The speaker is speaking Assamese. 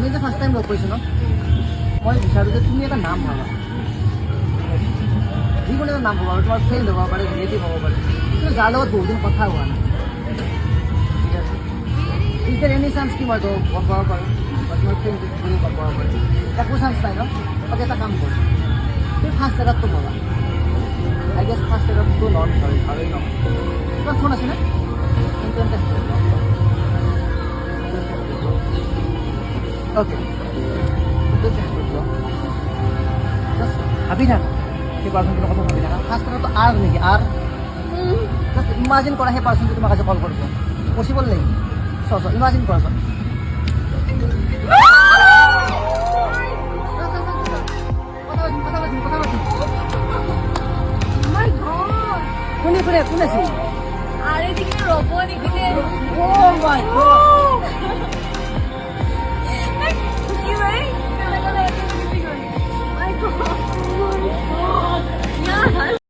আমি যে ফাৰ্ষ্ট টাইম লগ কৰিছোঁ ন, মই বিচাৰোঁ যে তুমি এটা নাম ভাবা, যিকোনো এটা নাম হ'ব পাৰে, তোমাৰ ফ্ৰেণ্ড হ'ব পাৰে, ৰিলেটিভ হ'ব পাৰে, কিন্তু যাৰ লগত বহুত দিন কথা হোৱা নাই। ঠিক আছে, এতিয়া এনি চান্স কি মই গম পাব পাৰোঁ বা তোমাৰ ফ্ৰেণ্ড বুলি গম পাব পাৰোঁ, একো চান্স নাই ন। তাকে এটা কাম কৰোঁ, তুমি ফাৰ্ষ্ট জেগাতটো বলা। আই গেছ ফাৰ্ষ্ট জেগাতটো নন হয়, ভালেই নহয়। তোমাৰ ফোন আছেনে? ওকে, ভাবি থাক সেই পাৰ্চনটোৰ কথা ভাবি থাকা। ফাৰ্ষ্ট কথাটো আৰ নেকি? আৰ জাষ্ট ইমাজিন কৰা সেই পাৰ্চনটো তোমাক আজি কল কৰিব। পচিবল নেকি? চ ইমাজিন কৰা